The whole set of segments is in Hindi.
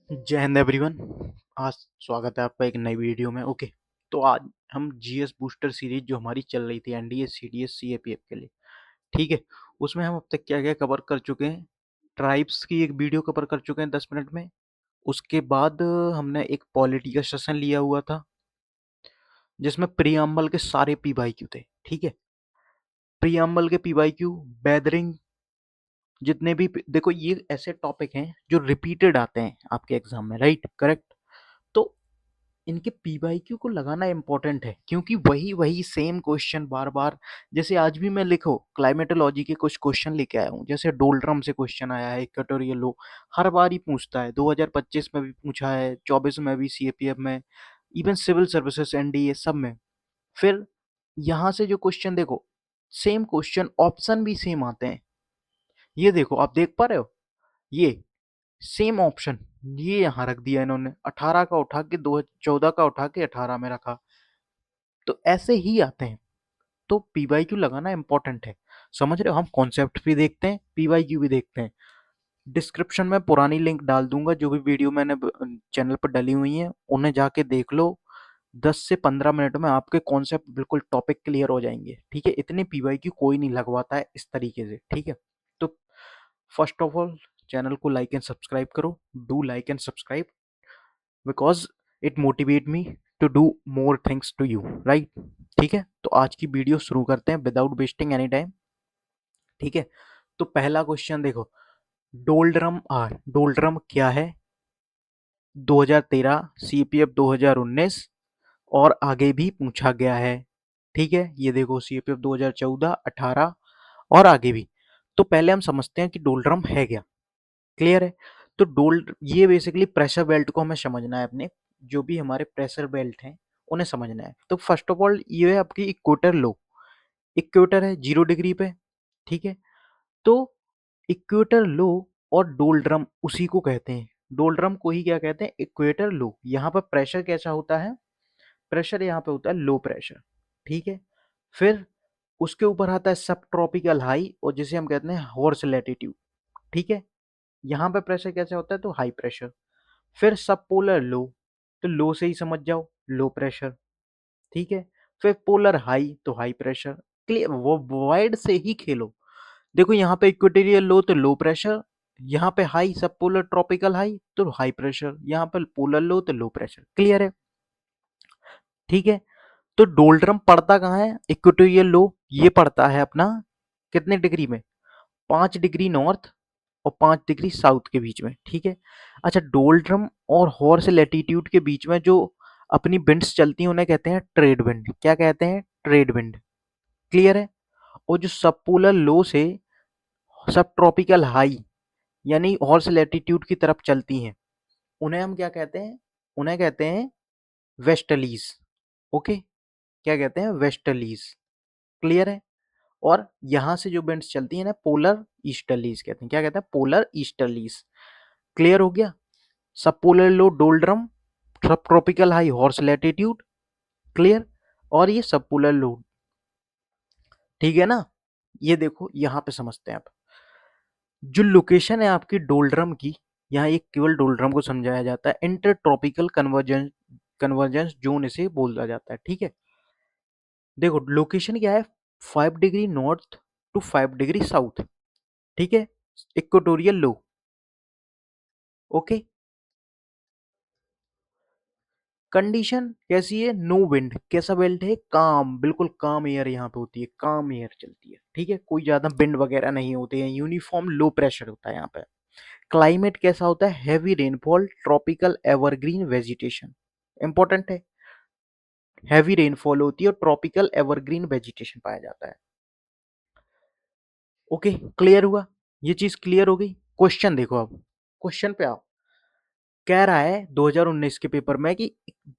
जय हिंद एवरीवन। आज स्वागत है आपका एक नई वीडियो में। ओके, तो आज हम जीएस बूस्टर सीरीज जो हमारी चल रही थी एनडीए सीडीएस सीएपीएफ के लिए, ठीक है, उसमें हम अब तक क्या क्या कवर कर चुके हैं। ट्राइब्स की एक वीडियो कवर कर चुके हैं 10 मिनट में। उसके बाद हमने एक पॉलिटी का सेशन लिया हुआ था जिसमें प्रीएम्बल के सारे पीवाईक्यू थे, ठीक है। प्रीएम्बल के पीवाईक्यू, बेदरिंग, जितने भी देखो ये ऐसे टॉपिक हैं जो रिपीटेड आते हैं आपके एग्जाम में, राइट, करेक्ट। तो इनके पीवाईक्यू को लगाना इंपॉर्टेंट है क्योंकि वही वही सेम क्वेश्चन बार बार, जैसे आज भी मैं लिखो क्लाइमेटोलॉजी के कुछ क्वेश्चन लेके आया हूँ। जैसे डोलड्रम से क्वेश्चन आया है, इक्वेटोरियल लो, हर बार ही पूछता है। 2025 में भी पूछा है, 24 में भी सीएपीएफ में, इवन सिविल सर्विसेज एनडीए सब में। फिर यहाँ से जो क्वेश्चन देखो, सेम क्वेश्चन, ऑप्शन भी सेम आते हैं। ये देखो, आप देख पा रहे हो, ये सेम ऑप्शन ये यहाँ रख दिया इन्होंने, 18 का उठा के 14 का उठा के 18 में रखा। तो ऐसे ही आते हैं। तो पीवाईक्यू लगाना इंपॉर्टेंट है, समझ रहे हो। हम कॉन्सेप्ट भी देखते हैं, पीवाईक्यू भी देखते हैं। डिस्क्रिप्शन में पुरानी लिंक डाल दूंगा, जो भी वीडियो मैंने चैनल पर डली हुई है उन्हें जाके देख लो। 10 से 15 मिनट में आपके कॉन्सेप्ट बिल्कुल टॉपिक क्लियर हो जाएंगे, ठीक है। इतने पीवाईक्यू कोई नहीं लगवाता है इस तरीके से, ठीक है। तो फर्स्ट ऑफ ऑल, चैनल को लाइक एंड सब्सक्राइब करो, do like and subscribe, because it motivate me to do more things to you, right. ठीक है, तो आज की वीडियो शुरू करते हैं विदाउट वेस्टिंग एनी टाइम, ठीक है। तो पहला क्वेश्चन देखो, डोलड्रम आर, डोलड्रम क्या है? 2013, सीपीएफ 2019 और आगे भी पूछा गया है, ठीक है। ये देखो सीपीएफ 2014, 18 और आगे भी। तो पहले हम समझते हैं कि डोलड्रम है क्या, क्लियर है। तो ये बेसिकली प्रेशर बेल्ट को हमें समझना है, अपने जो भी हमारे प्रेशर बेल्ट हैं उन्हें समझना है। तो फर्स्ट ऑफ ऑल ये है आपकी इक्वेटर लो, इक्वेटर है 0 डिग्री पे, ठीक है। तो इक्वेटर लो और डोलड्रम उसी को कहते हैं, डोलड्रम को ही क्या कहते हैं, इक्वेटर लो। यहाँ पर प्रेशर कैसा होता है, प्रेशर यहाँ पे होता है लो प्रेशर, ठीक है। फिर उसके ऊपर आता है सब ट्रॉपिकल हाई, और जिसे हम कहते हैं हॉर्स लैटिट्यूड, ठीक है। यहाँ पे प्रेशर कैसे होता है, तो हाई प्रेशर। फिर सब पोलर लो, तो लो से ही समझ जाओ, लो प्रेशर, ठीक है। फिर पोलर हाई, तो हाई प्रेशर। क्लियर, वो वाइड से ही खेलो। देखो यहाँ पे इक्वेटोरियल लो तो लो प्रेशर, यहाँ पे हाई सब पोलर ट्रॉपिकल हाई तो हाई प्रेशर, यहाँ पे पोलर लो तो लो प्रेशर, क्लियर है, ठीक है। तो डोलड्रम पड़ता कहाँ है, इक्वेटोरियल लो ये पड़ता है अपना कितने डिग्री में, 5 डिग्री नॉर्थ और 5 डिग्री साउथ के बीच में, ठीक है। अच्छा, डोलड्रम और हॉर्स लैटिट्यूड के बीच में जो अपनी विंड्स चलती हैं उन्हें कहते हैं ट्रेड विंड, क्या कहते हैं, ट्रेड विंड, क्लियर है। और जो सब पोलर लो से सब ट्रॉपिकल हाई यानी हॉर्स लैटिट्यूड की तरफ चलती हैं उन्हें हम क्या कहते हैं, उन्हें कहते हैं वेस्टलीज, ओके। क्या कहते हैं, वेस्टलीज, क्लियर है। और यहां से जो विंड्स चलती है ना, पोलर ईस्टर्लीज कहते हैं, क्या कहते हैं, पोलर ईस्टर्लीज, क्लियर हो गया। सब पोलर लो डोलड्रम, सब tropical high horse latitude, clear. और ये सब पोलर लो, ठीक है ना। ये देखो यहां पे समझते हैं आप, जो लोकेशन है आपकी डोलड्रम की, यहाँ एक केवल डोलड्रम को समझाया जाता है, inter tropical convergence, convergence zone इसे बोला जाता है, ठीक है। देखो लोकेशन क्या है, 5 degree north to 5 degree south, ठीक है, इक्वेटोरियल लो, ओके। कंडीशन कैसी है, नो विंड, कैसा बेल्ट है, काम, बिल्कुल काम एयर यहाँ पे होती है, काम एयर चलती है, ठीक है। कोई ज्यादा विंड वगैरह नहीं होते हैं, यूनिफॉर्म लो प्रेशर होता है यहाँ पे। क्लाइमेट कैसा होता है, heavy rainfall, tropical evergreen vegetation, important है। हैवी रेनफॉल होती है और ट्रॉपिकल एवरग्रीन वेजिटेशन पाया जाता है, ओके। क्लियर हुआ, ये चीज क्लियर हो गई। क्वेश्चन देखो, अब क्वेश्चन पे आओ। कह रहा है 2019 के पेपर में कि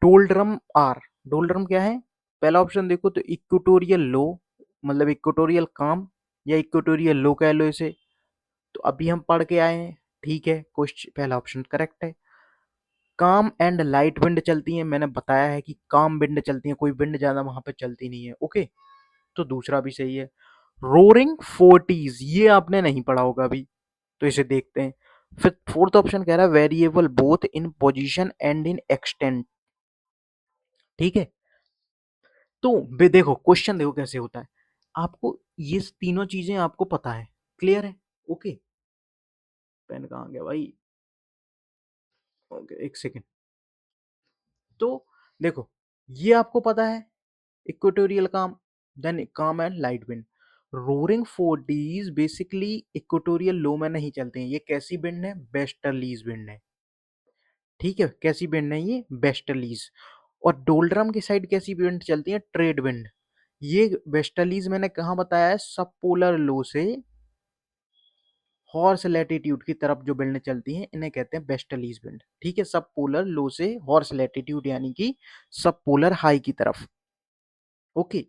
डोलड्रम आर, डोलड्रम क्या है, पहला ऑप्शन देखो तो इक्वेटोरियल लो, मतलब इक्वेटोरियल काम या इक्वेटोरियल लो कह लो इसे। तो अभी हम पढ़ के आए हैं, ठीक है, क्वेश्चन पहला ऑप्शन करेक्ट है। काम एंड लाइट विंड चलती है, मैंने बताया है कि काम विंड चलती है, कोई विंड ज्यादा वहां पे चलती नहीं है, ओके। तो दूसरा भी सही है। रोरिंग फोर्टीज, ये आपने नहीं पढ़ा होगा अभी, तो इसे देखते हैं। फिर फोर्थ ऑप्शन कह रहा है variable both in position and in extent. ठीक है, तो देखो क्वेश्चन देखो कैसे होता है। आपको ये तीनों चीजें आपको पता है, क्लियर है? ओके, पेन कहाँ गया भाई? ओके, एक सेकेंड। तो देखो, ये आपको पता है इक्वेटोरियल काम, देन काम and light wind. Roaring forties basically equatorial low में नहीं चलते हैं। ये कैसी विंड है? वेस्टर्लीज विंड है। ठीक है, कैसी विंड है ये? वेस्टर्लीज। और डोल्ड्रम की साइड कैसी विंड चलती है? Trade wind. ये वेस्टर्लीज मैंने कहाँ बताया है? सब पोलर लो से हॉर्स लैटिट्यूड की तरफ जो विंड चलती हैं इन्हें कहते हैं वेस्टर्लीज विंड। ठीक है, सब पोलर लो से हॉर्स लैटिट्यूड यानी कि सब पोलर हाई की तरफ। ओके,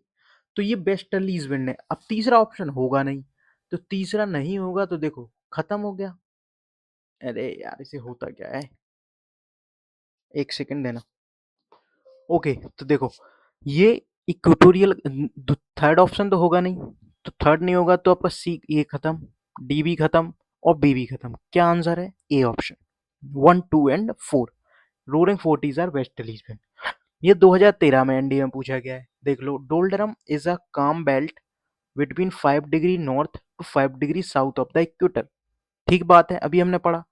तो ये वेस्टर्लीज विंड है। अब तीसरा ऑप्शन होगा नहीं, तो तीसरा नहीं होगा तो देखो खत्म हो गया। अरे यार, इसे होता क्या है, एक सेकंड देना। ओके, तो देखो ये इक्वेटोरियल, थर्ड ऑप्शन तो होगा नहीं, तो थर्ड नहीं होगा तो आपका सी ए खत्म, डी भी खत्म और बी भी खत्म। क्या आंसर है? A option, 1, 2 and 4। Roaring forties or westerlies wind. ये 2013 में एनडीए में पूछा गया है। देख लो, डोल्डरम is a calm belt between 5 degree north to 5 degree south of the equator. ठीक बात है, अभी हमने पढ़ा।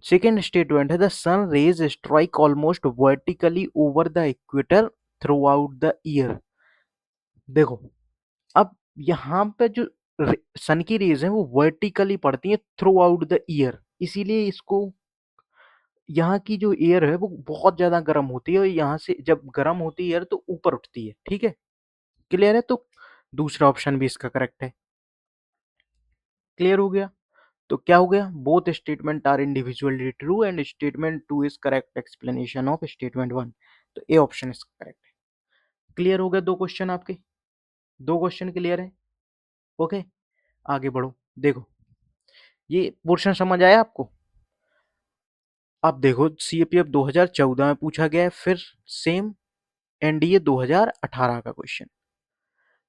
सेकेंड स्टेटमेंट है the sun rays strike almost vertically over the equator throughout the year. देखो, अब यहाँ पे जो सन की रेज है वो वर्टिकली पड़ती है थ्रू आउट द ईयर, इसीलिए इसको, यहाँ की जो एयर है वो बहुत ज्यादा गर्म होती है और यहाँ से जब गर्म होती है एयर तो ऊपर उठती है। ठीक है, क्लियर है? तो दूसरा ऑप्शन भी इसका करेक्ट है। क्लियर हो गया? तो क्या हो गया? Both statement are individually true and statement two is correct explanation of statement one. तो ए ऑप्शन इज करेक्ट है। क्लियर हो गया? दो क्वेश्चन आपके, दो क्वेश्चन क्लियर है। ओके, आगे बढ़ो। देखो, ये पोर्शन समझ आया आपको? अब देखो, सीएपीएफ 2014 में पूछा गया है, फिर सेम एनडीए 2018 का क्वेश्चन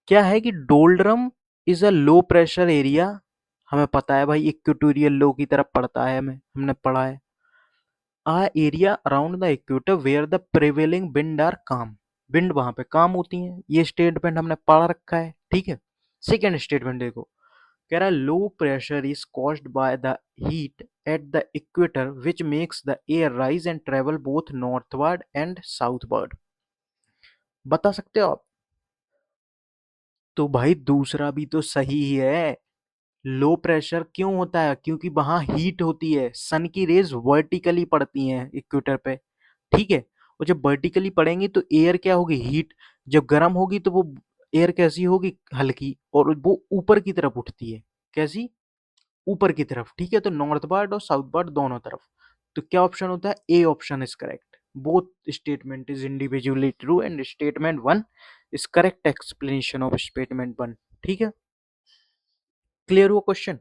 क्या है कि doldrum is a low pressure area. हमें पता है भाई, इक्वेटोरियल लो की तरफ पड़ता है, हमें हमने पढ़ा है। A area around the equator where the prevailing wind are calm. Wind वहां पे काम होती है, ये स्टेटमेंट हमने पढ़ रखा है। ठीक है, सेकेंड स्टेटमेंट देखो, कह रहा है low pressure is caused by the heat at the equator which makes the air rise and travel both northward and southward. बता सकते हो आप? तो भाई दूसरा भी तो सही ही है। लो प्रेशर क्यों होता है? क्योंकि वहां हीट होती है, सन की रेज वर्टिकली पड़ती हैं इक्वेटर पे। ठीक है, और जब वर्टिकली पड़ेंगी तो एयर क्या होगी? हीट। जब गर्म होगी तो वो एयर कैसी होगी? हल्की, और वो ऊपर की तरफ उठती है। कैसी? ऊपर की तरफ। ठीक है, तो नॉर्थ बर्ड और साउथ बर्ड दोनों तरफ। तो क्या ऑप्शन होता है? A option is correct. Both statement is individually true and statement one is correct explanation of statement one. ठीक है, क्लियर हुआ क्वेश्चन?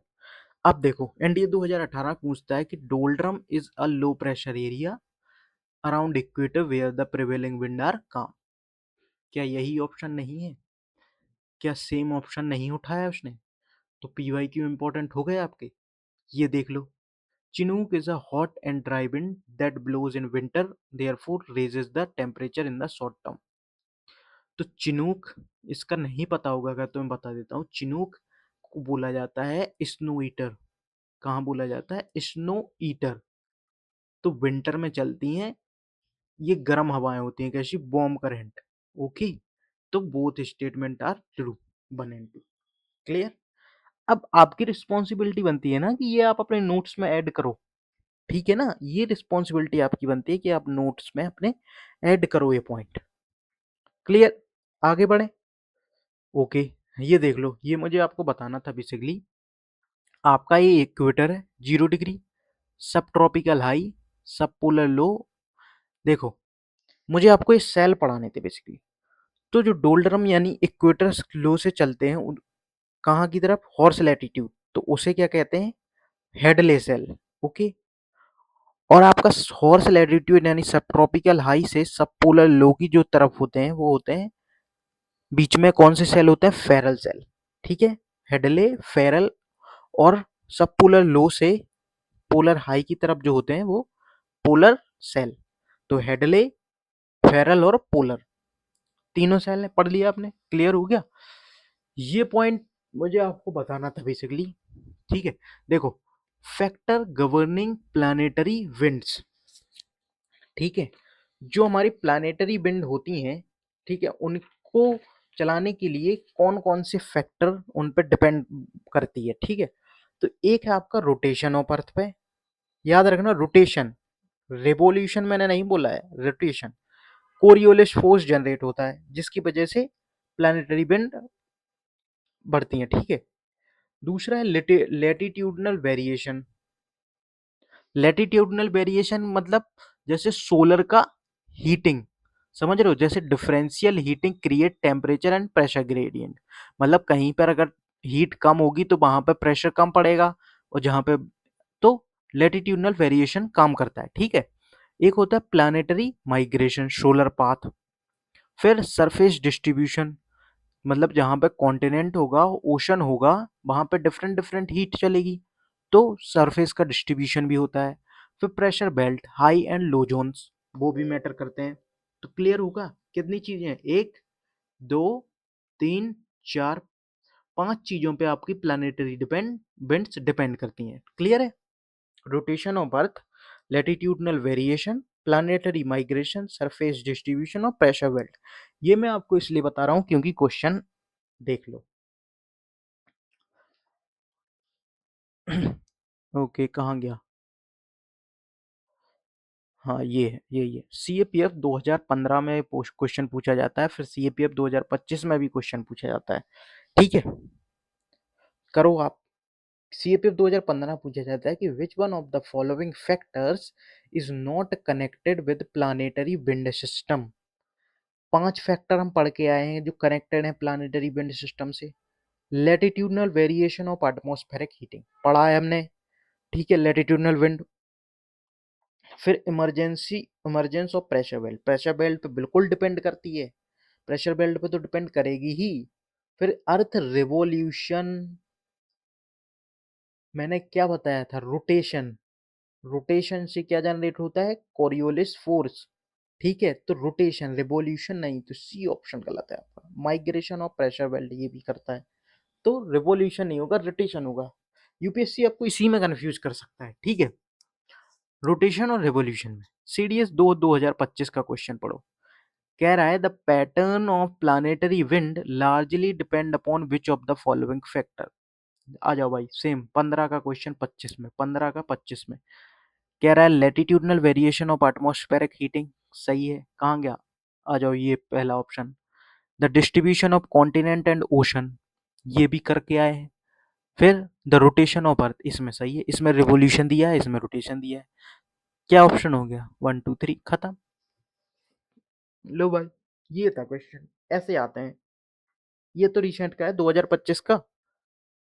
अब देखो, एनडीए 2018 पूछता है कि doldrum is a low pressure area around equator where the prevailing wind are calm. क्या यही ऑप्शन नहीं है? क्या सेम ऑप्शन नहीं उठाया उसने? तो पीवाई क्यू इंपॉर्टेंट हो गए आपके। ये देख लो, Chinook is a hot and dry wind that blows in winter therefore raises the temperature in the short term. तो चिनूक, इसका नहीं पता होगा अगर, तो मैं बता देता हूँ। चिनूक को बोला जाता है स्नो ईटर। कहाँ बोला जाता है? Snow eater. तो विंटर में चलती हैं, ये गर्म हवाएं होती हैं, कैसी? Warm current. ओके, तो both statement are true, 1 and 2। Clear? अब आपकी रिस्पॉन्सिबिलिटी बनती है ना कि ये आप अपने नोट्स में ऐड करो। ठीक है ना, ये रिस्पॉन्सिबिलिटी आपकी बनती है कि आप नोट्स में अपने ऐड करो ये पॉइंट। क्लियर? आगे बढ़े। ओके, ये देख लो, ये मुझे आपको बताना था बेसिकली। आपका ये इक्वेटर है 0 डिग्री, सब ट्रॉपिकल हाई, सब पोलर लो। देखो, मुझे आपको ये सेल पढ़ाने थे बेसिकली। तो जो डोल्ड्रम यानी इक्वेटर लो से चलते हैं कहाँ की तरफ? हॉर्स लैटिट्यूड, तो उसे क्या कहते हैं? Hadlee cell. ओके, और आपका हॉर्स लैटिट्यूड यानी सब ट्रॉपिकल हाई से सब पोलर लो की जो तरफ होते हैं वो होते हैं, बीच में कौन से सेल होते हैं? Ferrel cell. ठीक है, हेडले, फेरल और सब पोलर लो से पोलर हाई की तरफ जो होते हैं वो पोलर सेल। तो हेडले, फेरल और पोलर तीनों सेल ने पढ़ लिया आपने, क्लियर हो गया। ये पॉइंट मुझे आपको बताना था बेसिकली, ठीक है। देखो, फैक्टर गवर्निंग प्लानिटरी विंड्स, ठीक है, जो हमारी प्लानिटरी विंड होती हैं, ठीक है, उनको चलाने के लिए कौन कौन से फैक्टर उन पर डिपेंड करती है, ठीक है। तो एक है आपका रोटेशन ऑफ अर्थ पे, याद रखना रोटेशन, रिवोल्यूशन मैंने नहीं बोला है, रोटेशन। कोरियोलिस फोर्स जनरेट होता है जिसकी वजह से प्लानिटरी विंड बढ़ती है, ठीक है। दूसरा है लेटिट्यूडनल वेरिएशन। लेटिट्यूडनल वेरिएशन मतलब जैसे सोलर का हीटिंग, समझ रहे हो, जैसे differential heating create temperature and pressure gradient. मतलब कहीं पर अगर हीट कम होगी तो वहां पर प्रेशर कम पड़ेगा, और जहां पे तो लेटिट्यूडनल वेरिएशन काम करता है, ठीक है। एक होता है प्लानिटरी माइग्रेशन, सोलर पाथ। फिर सरफेस डिस्ट्रीब्यूशन, मतलब जहाँ पे कॉन्टिनेंट होगा, ओशन होगा, वहाँ पे डिफरेंट डिफरेंट हीट चलेगी, तो सरफेस का डिस्ट्रीब्यूशन भी होता है। फिर pressure belt, high and low zones, वो भी मैटर करते हैं। तो क्लियर होगा कितनी चीजें हैं, एक, दो, तीन, चार, पांच चीजों पे आपकी प्लानिटरी विंड्स डिपेंड करती हैं, क्लियर है। Rotation of earth, latitudinal variation, planetary migration, surface distribution और प्रेशर बेल्ट। ये मैं आपको इसलिए बता रहा हूँ क्योंकि क्वेश्चन देख लो। ओके, कहाँ गया? हाँ, ये है, ये सीएपीएफ 2015 में क्वेश्चन पूछा जाता है, फिर सीएपीएफ 2025 में भी क्वेश्चन पूछा जाता है, ठीक है। करो आप। सीएपीएफ 2015 पूछा जाता है कि which one of the following factors is not connected with planetary wind system. पांच फैक्टर हम पढ़ के आए हैं जो कनेक्टेड हैं प्लानिटरी विंड सिस्टम से। Latitudinal variation of atmospheric heating पढ़ा है हमने, ठीक है, लैटिट्यूडनल विंड। फिर emergence of pressure belt, pressure belt पे बिल्कुल डिपेंड करती है, प्रेशर बेल्ट पे तो डिपेंड करेगी ही। फिर अर्थ रिवॉल्यूशन, मैंने क्या बताया था, रोटेशन, रोटेशन से क्या जनरेट होता है, कोरियोलिस फोर्स, ठीक है। तो रोटेशन, रिवॉल्यूशन नहीं, तो सी ऑप्शन गलत है आपका। माइग्रेशन ऑफ प्रेशर बेल्ट ये भी करता है, तो रिवॉल्यूशन नहीं होगा, रोटेशन होगा। यूपीएससी आपको इसी में कंफ्यूज कर सकता है, ठीक है, रोटेशन और रिवॉल्यूशन में। सीडीएस 2025 का क्वेश्चन पढ़ो, कह रहा है the pattern of planetary wind largely depend upon which of the following factor. आ जाओ भाई, सेम 15 का क्वेश्चन 25 में, 15 का 25 में कह रहा है latitudinal variation of atmospheric heating, सही है, कहाँ गया, आ जाओ, ये पहला option. The distribution of continent and ocean, ये भी करके आए हैं। फिर द रोटेशन ऑफ अर्थ, इसमें सही है, इसमें रिवोल्यूशन दिया है, इसमें रोटेशन दिया है। क्या ऑप्शन हो गया, 1 2 3 खत्म। लो भाई, ये था क्वेश्चन, ऐसे आते हैं। ये तो रिसेंट का है 2025 का,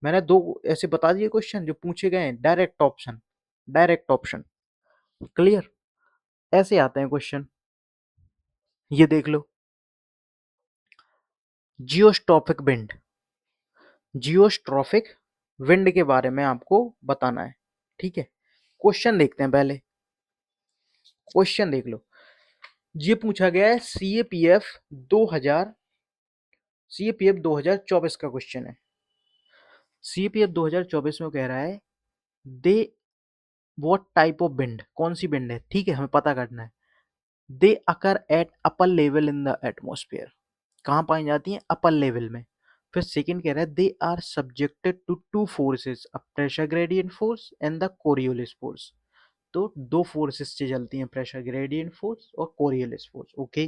मैंने दो ऐसे बता दिए क्वेश्चन जो पूछे गए हैं, direct option, direct option, clear. ऐसे आते हैं क्वेश्चन, ये देख लो। जियोस्ट्रॉफिक विंड, जियोस्ट्रॉफिक विंड के बारे में आपको बताना है, ठीक है। क्वेश्चन देखते हैं पहले, क्वेश्चन देख लो। ये पूछा गया है सीएपीएफ 2000, सीएपीएफ 2024 का क्वेश्चन है। सीएपीएफ 2024 में कह रहा है दे व्हाट टाइप ऑफ विंड, कौन सी विंड है, ठीक है, हमें पता करना है। They occur at upper level in the atmosphere, कहाँ पाई जाती हैं, अपर लेवल में। फिर सेकंड कह रहा है they are subjected to two forces, a pressure gradient force and the Coriolis force. तो दो फोर्सेस से चलती हैं, प्रेशर ग्रेडियंट फोर्स और Coriolis force, okay.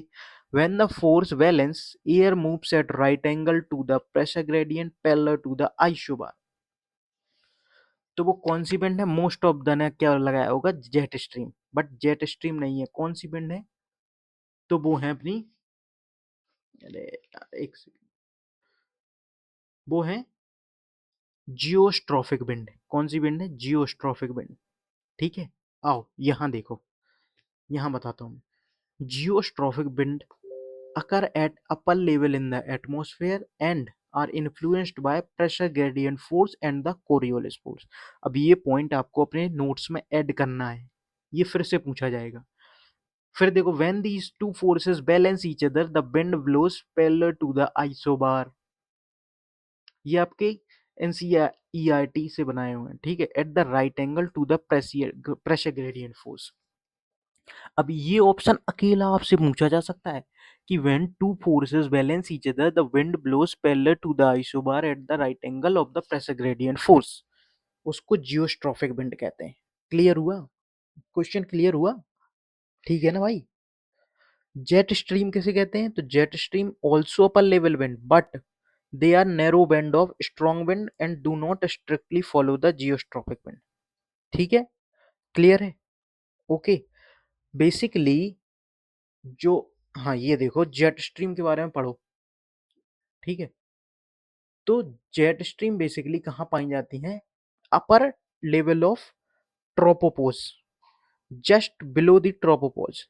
When the force balance, air moves at right angle to the pressure gradient parallel to the isobar. तो वो कौन सी विंड है, मोस्ट ऑफ द ने क्या लगाया होगा, jet stream, but jet stream नहीं है, कौन सी विंड है, तो वो है अपनी, अरे यार, एक सेकंड, वो है जियोस्ट्रॉफिक विंड। कौन सी विंड है, जियोस्ट्रॉफिक विंड, ठीक है। आओ यहाँ देखो, यहाँ बताता हूँ। Geostrophic wind occur at upper level in the atmosphere and are influenced by pressure gradient force and the Coriolis force. अब ये पॉइंट आपको अपने नोट्स में ऐड करना है, ये फिर से पूछा जाएगा। फिर देखो, when these two forces balance each other the wind blows parallel to the isobar. ये आपके एनसीईआरटी से बनाए हुए हैं, ठीक है। At the right angle to the pressure gradient force. अब ये ऑप्शन अकेला आपसे पूछा जा सकता है कि when two forces balance each other the wind blows parallel to the isobar at the right angle of the pressure gradient force, उसको जियोस्ट्रॉफिक विंड कहते हैं। क्लियर हुआ? क्वेश्चन क्लियर हुआ? ठीक है ना भाई। जेट स्ट्रीम किसे कहते हैं? तो jet stream also upper level wind, but they are narrow band of strong wind and do not strictly follow the geostrophic wind। ठीक है, क्लियर है? ओके। बेसिकली जो, हाँ ये देखो जेट स्ट्रीम के बारे में पढ़ो, ठीक है। तो जेट स्ट्रीम बेसिकली कहाँ पाई जाती हैं? Upper level of tropopause, just below the tropopause.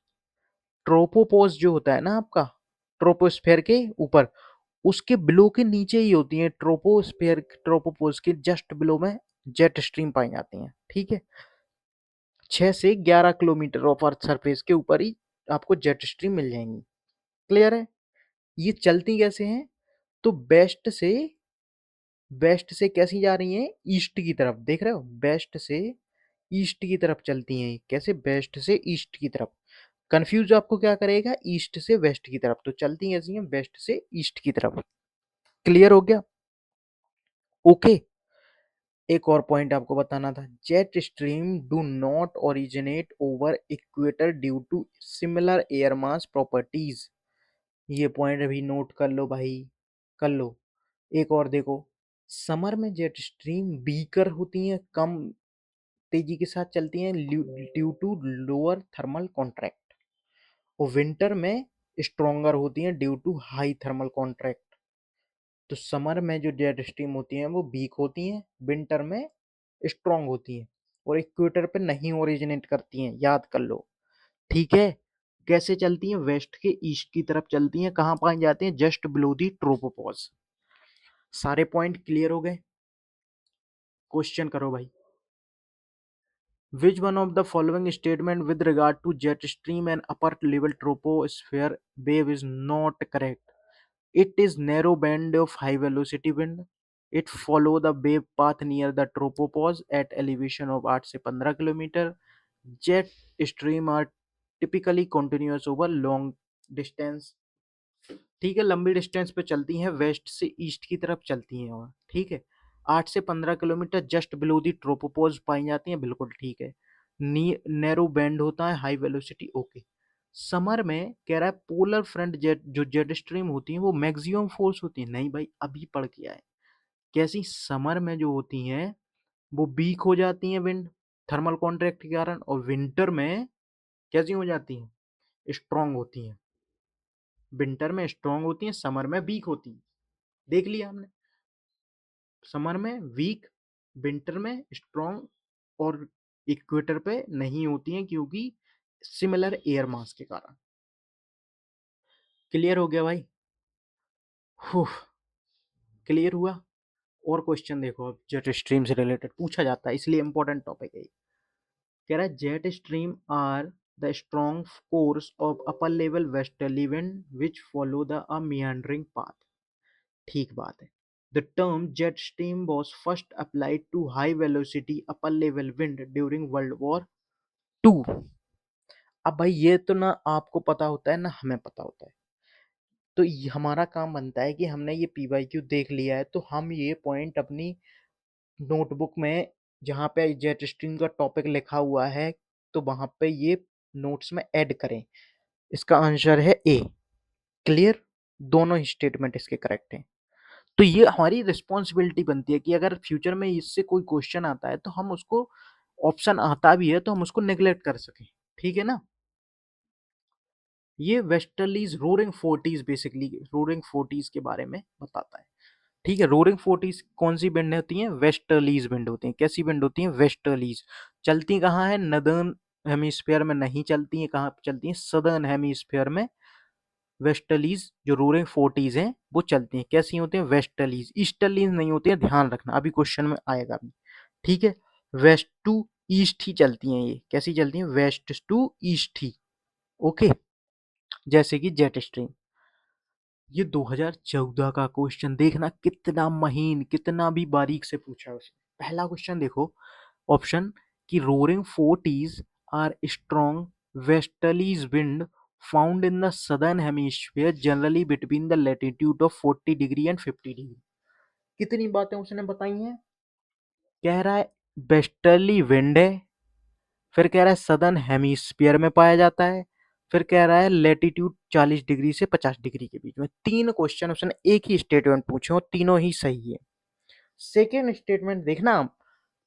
Tropopause जो होता है ना आपका, ट्रोपोस्फेयर के ऊपर, उसके बिलो के नीचे ही होती है ट्रोपोस्फेयर, ट्रोपोपोज के जस्ट बिलो में जेट स्ट्रीम पाई जाती हैं, ठीक है। 6 से 11 किलोमीटर ऑफ अर्थ सरफेस के ऊपर ही आपको जेट स्ट्रीम मिल जाएंगी। क्लियर है? ये चलती कैसे हैं? तो वेस्ट से कैसी जा रही हैं? ईस्ट की तरफ, देख रहे हो? वेस्ट से ईस्ट की तरफ चलती हैं। कैसे? वेस्ट से ईस्ट की तरफ। कंफ्यूज आपको क्या करेगा? ईस्ट से वेस्ट की तरफ, तो चलती कैसी हैं? वेस्ट से ईस्ट की तरफ। क्लियर हो गया? ओके। एक और पॉइंट आपको बताना था, jet stream do not originate over equator due to similar air mass properties. ये पॉइंट अभी नोट कर लो भाई, कर लो। एक और देखो, समर में जेट स्ट्रीम वीकर होती हैं, कम तेजी के साथ चलती हैं due to lower thermal contract, और विंटर में स्ट्रोंगर होती हैं due to high thermal contract. तो समर में जो जेट स्ट्रीम होती हैं वो वीक होती हैं, विंटर में स्ट्रांग होती हैं, और इक्वेटर पे नहीं ओरिजिनेट करती हैं, याद कर लो, ठीक है। कैसे चलती हैं? वेस्ट के ईस्ट की तरफ चलती हैं। कहाँ पाई जाती हैं? Just below the tropopause. सारे पॉइंट क्लियर हो गए? क्वेश्चन करो भाई। Which one of the following statement with regard to jet stream and upper level troposphere wave is not correct? It is narrow band of high velocity wind. It follow the wave path near the tropopause at elevation of 8 से 15 kilometre. Jet stream are typically continuous over long distance। ठीक है, लंबी डिस्टेंस पे चलती हैं, वेस्ट से ईस्ट की तरफ चलती हैं, और ठीक है 8 से 15 किलोमीटर जस्ट बिलो दी ट्रोपोपोज पाई जाती हैं, बिल्कुल ठीक है। नैरो बैंड होता है, हाई वेलोसिटी, ओके। समर में कह रहा है पोलर फ्रंट जेट, जो जेट स्ट्रीम होती हैं वो मैक्सिमम फोर्स होती है, नहीं भाई अभी पढ़ के आए। कैसी? समर में जो होती हैं वो वीक हो जाती हैं विंड, थर्मल कॉन्ट्रैक्ट के कारण, और विंटर में कैसी हो जाती हैं? स्ट्रांग होती हैं। विंटर में स्ट्रांग होती हैं, समर में वीक होती हैं। देख लिया हमने, समर में वीक, विंटर में स्ट्रांग, और इक्वेटर पे नहीं होती हैं क्योंकि सिमिलर एयर मास के कारण। क्लियर हो गया भाई? क्लियर हुआ? और क्वेश्चन देखो, अब जेट स्ट्रीम से रिलेटेड पूछा जाता है, इसलिए इंपॉर्टेंट टॉपिक है। कह रहा है jet stream are the strong cores of upper level westerly wind which follow the a meandering path. ठीक बात है। The term jet stream was first applied to high velocity upper level wind during World War II। अब भाई ये तो ना आपको पता होता है ना हमें पता होता है, तो हमारा काम बनता है कि हमने ये PYQ देख लिया है तो हम ये पॉइंट अपनी नोटबुक में, जहाँ पे जेट स्ट्रीम का टॉपिक लिखा हुआ है, तो वहां पे ये नोट्स में ऐड करें। इसका आंसर है ए। क्लियर? दोनों ही स्टेटमेंट इसके करेक्ट हैं। तो ये हमारी रिस्पॉन्सिबिलिटी बनती है कि अगर फ्यूचर में इससे कोई क्वेश्चन आता है तो हम उसको, ऑप्शन आता भी है तो हम उसको नेग्लेक्ट कर सकें, ठीक है ना। ये westerlies roaring forties, basically roaring forties के बारे में बताता है, ठीक है। रोरिंग फोर्टीज कौन सी विंड होती हैं? वेस्टर्लीज विंड होती हैं। कैसी विंड होती हैं? वेस्टर्लीज। चलती कहाँ है? नदर्न हेमिस्फेयर में नहीं चलती हैं, कहाँ चलती हैं? सदर्न हेमिस्फेयर में वेस्टर्लीज जो रोरिंग फोर्टीज हैं वो चलती हैं। कैसी होती हैं? वेस्टर्लीज, ईस्टर्लीज नहीं होती हैं, ध्यान रखना, अभी क्वेश्चन में आएगा अभी। ठीक है, वेस्ट टू ईस्ट ही चलती हैं ये। कैसी चलती हैं? वेस्ट टू ईस्ट ही। ओके, जैसे कि जेट स्ट्रीम। ये 2014 का क्वेश्चन देखना, कितना महीन, कितना भी बारीक से पूछा है उसने। पहला क्वेश्चन देखो, ऑप्शन कि roaring forties are strong westerlies wind found in the southern hemisphere generally between the latitude of 40 degree and 50 degree. कितनी बातें उसने बताई हैं? कह रहा है वेस्टर्ली विंड है, फिर कह रहा है सदर्न हेमिस्फीयर में पाया जाता है, फिर कह रहा है लेटीट्यूड 40 डिग्री से 50 डिग्री के बीच में। तीन क्वेश्चन उसने एक ही स्टेटमेंट पूछे और तीनों ही सही है। सेकेंड स्टेटमेंट देखना आप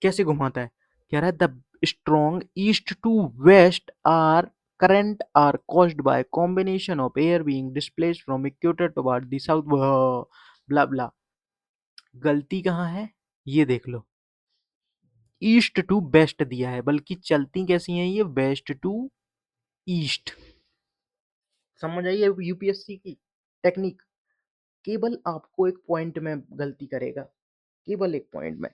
कैसे घुमाता है। कह रहा है the strong east to west are current are caused by combination of air being displaced from equator toward the south, blah blah. गलती कहाँ है ये देख लो। ईस्ट टू वेस्ट दिया है, बल्कि चलती कैसी हैं ये? West to east. समझ आई है यूपीएससी की टेक्निक? केवल आपको एक पॉइंट में गलती करेगा, केवल एक पॉइंट में।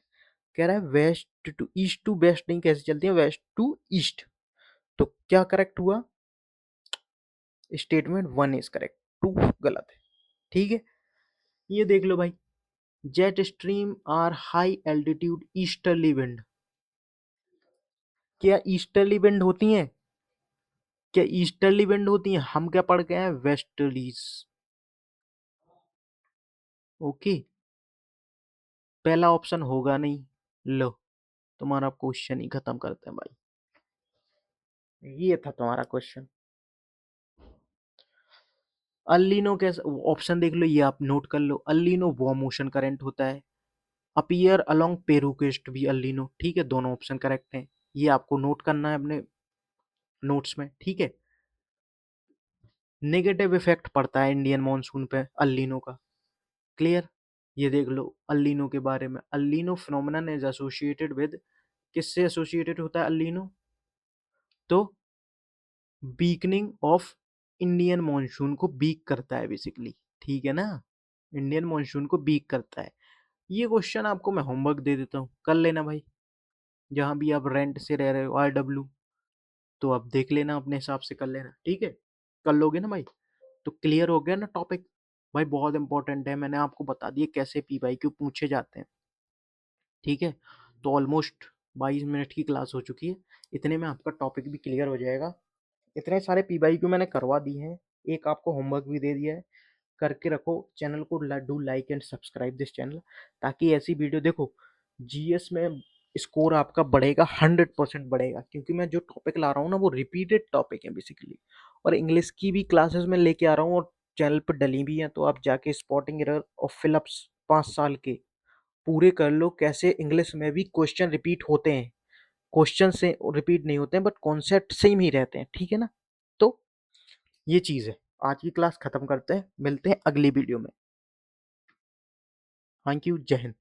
कह रहा है west to east to west नहीं, कैसे चलती है? West to east. तो क्या करेक्ट हुआ? Statement one is correct, two गलत है। ठीक है, ये देख लो भाई, jet stream are high altitude easterly wind. क्या ईस्टर्ली विंड होती हैं? क्या ईस्टर्ली विंड होती हैं? हम क्या पढ़ गए हैं? वेस्टर्लीज। ओके, पहला ऑप्शन होगा नहीं। लो, तुम्हारा क्वेश्चन ही खत्म करते हैं भाई। ये था तुम्हारा क्वेश्चन। अल्लीनो कैसा? ऑप्शन देख लो, ये आप नोट कर लो। अल्लीनो वार्म ओशन करंट होता है। अपीयर अलोंग पेरू कोस्ट भी अल्लीनो। ठीक है, दोनों ऑप्शन करेक्ट हैं। ये आपको नोट करना है अपने नोट्स में। ठीक है, नेगेटिव इफेक्ट पड़ता है इंडियन मॉनसून पे अल्लीनो का। क्लियर? ये देख लो अल्लीनो के बारे में। अल्लीनो फिनोमेनन इज एसोसिएटेड विद, किससे एसोसिएटेड होता है अल्लीनो? तो वीकनिंग ऑफ इंडियन मॉनसून को वीक करता है बेसिकली। ठीक है ना, इंडियन मॉनसून को वीक करता है। ये क्वेश्चन आपको मैं होमवर्क दे देता हूँ, कर लेना भाई। जहाँ भी आप रेंट से रह रहे हो RW, तो आप देख लेना, अपने हिसाब से कर लेना। ठीक है, कर लोगे ना भाई? तो क्लियर हो गया ना टॉपिक? भाई बहुत इंपॉर्टेंट है, मैंने आपको बता दिया कैसे PYQ पूछे जाते हैं। ठीक है, तो ऑलमोस्ट 22 मिनट की क्लास हो चुकी है, इतने में आपका टॉपिक भी क्लियर हो जाएगा। इतने सारे PYQ मैंने करवा दिए हैं, एक आपको होमवर्क भी दे दिया है। करके रखो, चैनल को do like and subscribe this channel, ताकि ऐसी वीडियो देखो। जीएस में स्कोर आपका बढ़ेगा, 100% बढ़ेगा, क्योंकि मैं जो टॉपिक ला रहा हूँ ना वो रिपीटेड टॉपिक है बेसिकली। और इंग्लिश की भी क्लासेस में लेके आ रहा हूँ, और चैनल पर डली भी हैं, तो आप जाके स्पॉटिंग एरर और फिलअप्स 5 साल के पूरे कर लो। कैसे इंग्लिश में भी क्वेश्चन रिपीट होते हैं, क्वेश्चन से रिपीट नहीं होते हैं, बट कॉन्सेप्ट सेम ही रहते हैं। ठीक है ना? तो ये चीज़ है। आज की क्लास खत्म करते हैं, मिलते हैं अगली वीडियो में। थैंक यू, जय हिंद।